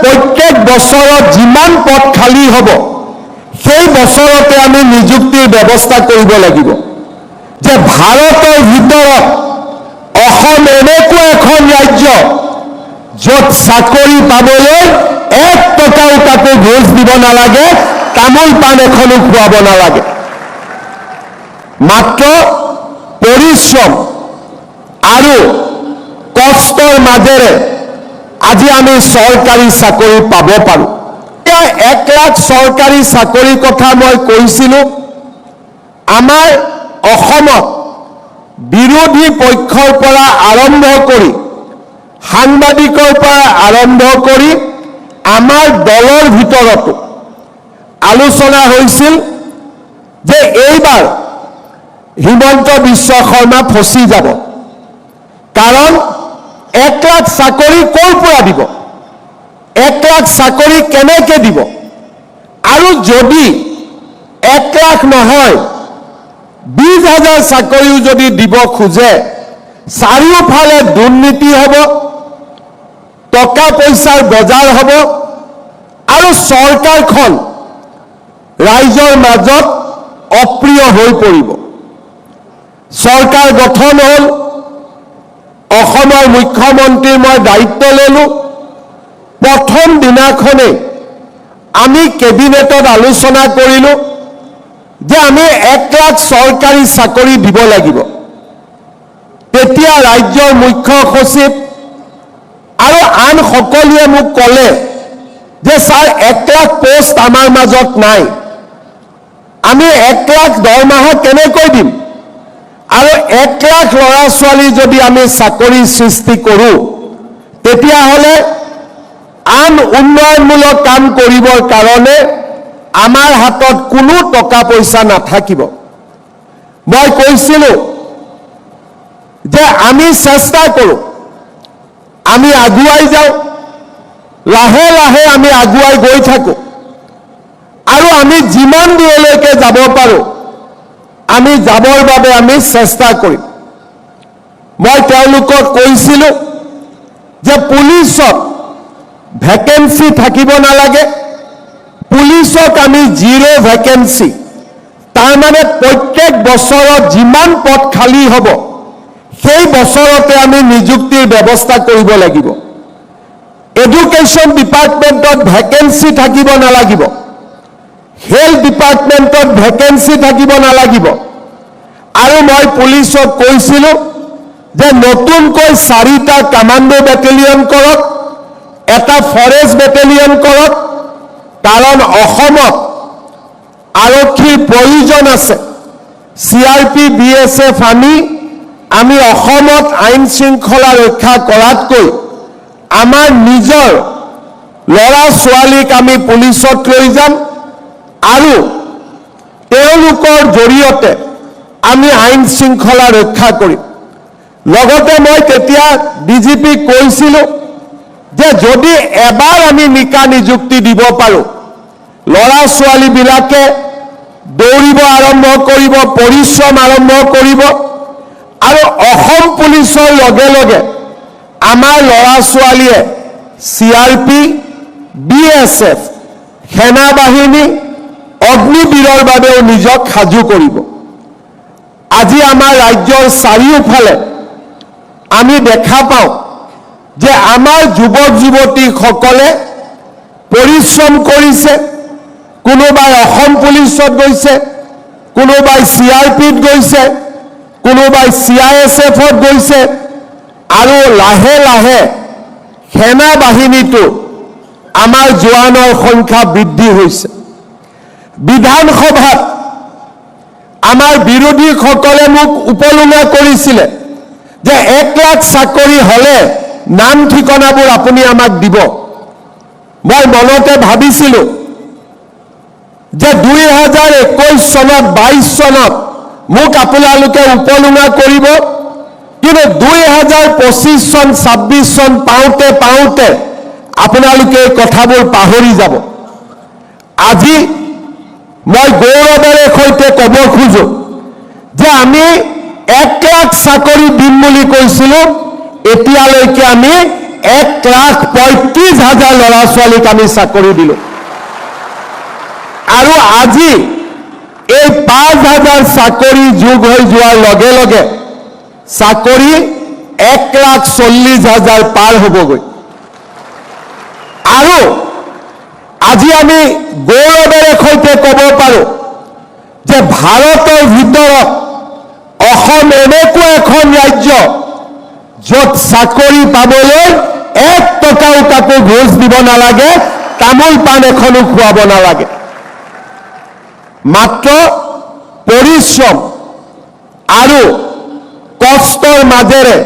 প্ৰত্যেক বছৰত যিমান পদ খালী হ'ব সেই বছৰতে আমি নিযুক্তিৰ ব্যৱস্থা কৰিব লাগিব যে ভাৰতৰ ভিতৰত অসম এনেকুৱা এখন ৰাজ্য য'ত চাকৰি পাবলৈ 1 টকাও তাকো ঘোষ দিব নালাগে, তামোল পাণ এখনো খুৱাব নালাগে। মাত্ৰ পৰিশ্ৰম আৰু কষ্টৰ মাজেৰে আজি আমি চৰকাৰী চাকৰি পাব পাৰোঁ। 1 লাখ চৰকাৰী চাকৰিৰ কথা মই কৈছিলোঁ। আমাৰ অসমত বিৰোধী পক্ষৰ পৰা আৰম্ভ কৰি সাংবাদিকৰ পৰা আৰম্ভ কৰি আমাৰ দলৰ ভিতৰতো আলোচনা হৈছিল যে এইবাৰ হিমন্ত বিশ্ব শৰ্মা ফচি যাব, কাৰণ 1 লাখ চাকৰি ক'ৰ পৰা দিব, 1 লাখ চাকৰি কেনেকৈ দিব, আৰু যদি 1 লাখ নহয় 20,000 চাকৰিও যদি দিব খোজে, চাৰিওফালে দুৰ্নীতি হ'ব, টকা পইচাৰ বজাৰ হ'ব, আৰু চৰকাৰখন ৰাইজৰ মাজত অপ্ৰিয় হৈ পৰিব। চৰকাৰ গঠন হ'ল, অসমৰ মুখ্যমন্ত্ৰীৰ মই দায়িত্ব ল'লোঁ। প্ৰথম দিনাখনেই আমি কেবিনেটত আলোচনা কৰিলোঁ যে আমি 1 লাখ চৰকাৰী চাকৰি দিব লাগিব। তেতিয়া ৰাজ্যৰ মুখ্য সচিব আৰু আন সকলোৱে মোক ক'লে যে ছাৰ 1 লাখ পোষ্ট আমাৰ মাজত নাই, আমি 1 লাখ দৰমহা কেনেকৈ দিম, আৰু 1 লাখ ল'ৰা ছোৱালী যদি আমি চাকৰি সৃষ্টি কৰোঁ তেতিয়াহ'লে আন উন্নয়নমূলক কাম কৰিবৰ কাৰণে আমাৰ হাতত কোনো টকা পইচা নাথাকিব। মই কৈছিলোঁ যে আমি চেষ্টা কৰোঁ, আমি আগুৱাই যাওঁ, লাহে লাহে আমি আগুৱাই গৈ থাকোঁ, আৰু আমি যিমান দূৰলৈকে যাব পাৰোঁ আমি যাবৰ বাবে আমি চেষ্টা কৰিম। মই তেওঁলোকক কৈছিলোঁ যে পুলিচত ভেকেন্সি থাকিব নালাগে, পুলিচক আমি 0 ভেকেন্সি, তাৰমানে প্ৰত্যেক বছৰত যিমান পদ খালী হ'ব সেই বছৰতে আমি নিযুক্তিৰ ব্যৱস্থা কৰিব লাগিব। এডুকেশ্যন ডিপাৰ্টমেণ্টত ভেকেন্সি থাকিব নালাগিব, হেল্থ ডিপাৰ্টমেণ্টত ভেকেন্সি থাকিব নালাগিব, আৰু মই পুলিচক কৈছিলোঁ যে নতুনকৈ 4টা কামাণ্ডো বেটেলিয়ন কৰক, এটা ফৰেষ্ট বেটেলিয়ন কৰক, কাৰণ অসমত আৰক্ষীৰ প্ৰয়োজন আছে। CRP BSF আমি অসমত আইন শৃংখলা ৰক্ষা কৰাতকৈ আমাৰ নিজৰ ল'ৰা ছোৱালীক আমি পুলিচত লৈ যাম, আৰু তেওঁলোকৰ জৰিয়তে আমি আইন শৃংখলা ৰক্ষা কৰিম। লগতে মই তেতিয়া DGPক কৈছিলোঁ যে যদি এবাৰ আমি নিকা নিযুক্তি দিব পাৰোঁ, ল'ৰা ছোৱালীবিলাকে দৌৰিব আৰম্ভ কৰিব, পৰিশ্ৰম আৰম্ভ কৰিব, আৰু অসম পুলিচৰ লগে লগে আমাৰ ল'ৰা ছোৱালীয়ে CRP BSF সেনা বাহিনী অগ্নিবীৰৰ বাবেও নিজক সাজু কৰিব। আজি আমাৰ ৰাজ্যৰ চাৰিওফালে আমি দেখা পাওঁ যে আমাৰ যুৱক যুৱতীসকলে পৰিশ্ৰম কৰিছে, কোনোবাই অসম পুলিচত গৈছে, কোনোবাই CRPত গৈছে, কোনোবাই CISFত গৈছে, আৰু লাহে লাহে সেনা বাহিনীটো আমাৰ জোৱানৰ সংখ্যা বৃদ্ধি হৈছে। বিধানসভাত আমাৰ বিৰোধীসকলে মোক উপলুঙা কৰিছিলে যে 1 লাখ চাকৰি হ'লে নাম ঠিকনাবোৰ আপুনি আমাক দিব। মই মনতে ভাবিছিলোঁ যে 2021 চনত 22 চনত মোক আপোনালোকে উপলুঙা কৰিব, কিন্তু 2025 চন 26 চন পাওঁতে পাওঁতে আপোনালোকে এই কথাবোৰ পাহৰি যাব। আজি মই গৌৰৱেৰে সৈতে ক'ব খোজোঁ যে আমি 1 লাখ চাকৰি দিম বুলি কৈছিলোঁ, এতিয়ালৈকে আমি 1,35,000 ল'ৰা ছোৱালীক আমি চাকৰি দিলো আৰু আজি এই 5,000 চাকৰি যোগ হৈ যোৱাৰ লগে লগে চাকৰি 1,40,000 পাৰ হ'বগৈ আৰু আজি আমি গৌৰৱেৰে সৈতে ক'ব পাৰো যে ভাৰতৰ ভিতৰত অসম এনেকুৱা এখন ৰাজ্য য'ত চাকৰি পাবলৈ 1 টকাও কাকো ঘোষ দিব নালাগে, তামোল পাণ এখনো খুৱাব নালাগে, মাত্ৰ পৰিশ্ৰম আৰু কষ্টৰ মাজেৰে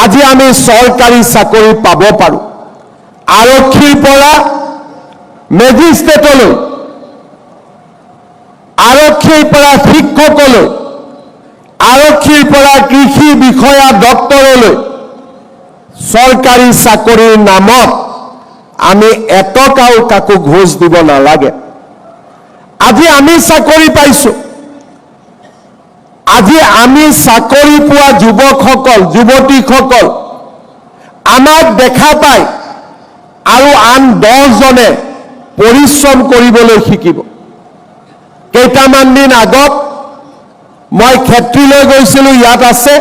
আজি আমি চৰকাৰী চাকৰি পাব পাৰোঁ। আৰক্ষীৰ পৰা মেজিষ্ট্ৰেটলৈ, আৰক্ষীৰ পৰা শিক্ষকলৈ, আৰক্ষীৰ পৰা কৃষি বিষয়া ডক্টৰলৈ চৰকাৰী চাকৰিৰ নামত আমি এটকাও কাকো ঘোষ দিব নালাগে। আজি আমি চাকৰি পাইছো, আজি আমি চাকৰি পোৱা যুৱকসকল যুৱতীসকল আমাক দেখা পায় আৰু আন 10 জনে পৰিশ্ৰম কৰিবলৈ শিকিব। কেইটামান দিন আগত মই ক্ষেত্ৰীলৈ গৈছিলোঁ, ইয়াত আছে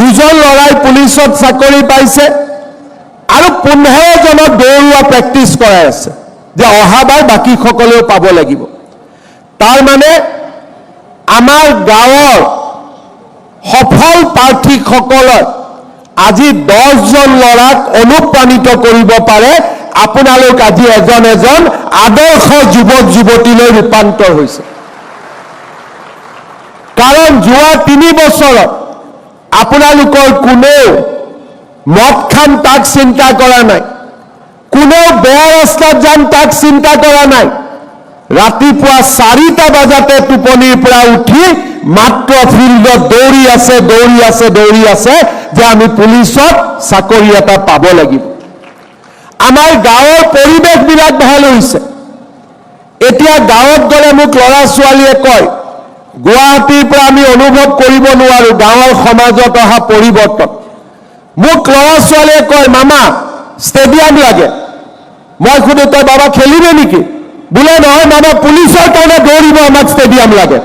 2জন ল'ৰাই পুলিচত চাকৰি পাইছে আৰু 15 জনক দৌৰোৱা প্ৰেক্টিছ কৰাই আছে যে অহাবাৰ বাকীসকলেও পাব লাগিব। তাৰ মানে আমাৰ গাঁৱৰ সফল প্ৰাৰ্থীসকলৰ আজি 10জন ল'ৰাক অনুপ্ৰাণিত কৰিব পাৰে। আপোনালোক আজি এজন এজন আদৰ্শ যুৱক যুৱতীলৈ ৰূপান্তৰ হৈছে, কাৰণ যোৱা 3 বছৰত আপোনালোকৰ কোনেও মদ খাম তাক চিন্তা কৰা নাই, কোনেও বেয়া ৰাস্তাত যাম তাক চিন্তা কৰা নাই। ৰাতিপুৱা 4টা বজাতে টোপনিৰ পৰা উঠি মাত্ৰ ফিল্ডত দৌৰি আছে যে আমি পুলিচত চাকৰি এটা পাব লাগিব। আমাৰ গাঁৱৰ পৰিৱেশবিলাক ভাল হৈছে। এতিয়া গাঁৱত গ'লে মোক ল'ৰা ছোৱালীয়ে কয়, গুৱাহাটীৰ পৰা আমি অনুভৱ কৰিব নোৱাৰো গাঁৱৰ সমাজত অহা পৰিৱৰ্তন। মোক ল'ৰা ছোৱালীয়ে কয়, মামা ষ্টেডিয়াম লাগে। মই সুধো, তই বাবা খেলিবি নেকি? বোলে নহয় মামা, পুলিচৰ কাৰণে দৌৰিব আমাক ষ্টেডিয়াম লাগে।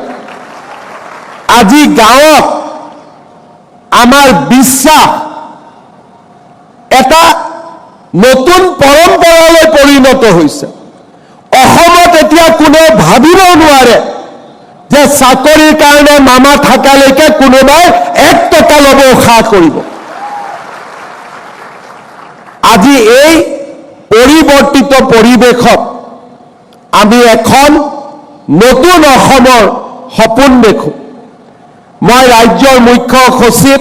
আজি গাঁৱত আমাৰ বিশ্বাস এটা নতুন পৰম্পৰালৈ পৰিণত হৈছে। অসমত এতিয়া কোনেও ভাবিব নোৱাৰে যে চাকৰিৰ কাৰণে মামা থাকালৈকে কোনোবাই 1 টকা ল'ব আশা কৰিব। আজি এই পৰিৱৰ্তিত পৰিৱেশত আমি এখন নতুন অসমৰ সপোন দেখো। মই ৰাজ্যৰ মুখ্য সচিব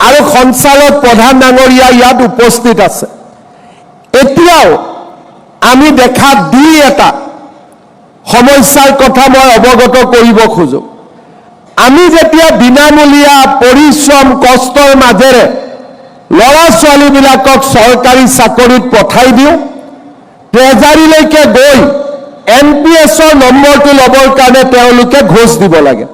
আৰু সঞ্চালক প্ৰধান ডাঙৰীয়া ইয়াত উপস্থিত আছে। এতিয়াও আমি দেখা 2-এটা সমস্যাৰ কথা মই অৱগত কৰিব খোজো। আমি যেতিয়া বিনামূলীয়া পৰিশ্ৰম কষ্টৰ মাজেৰে ল'ৰা ছোৱালীবিলাকক চৰকাৰী চাকৰিত পঠাই দিওঁ, ট্ৰেজাৰীলৈকে গৈ NPS নম্বৰটো ল'বৰ কাৰণে তেওঁলোকে ঘোষ দিব লাগে।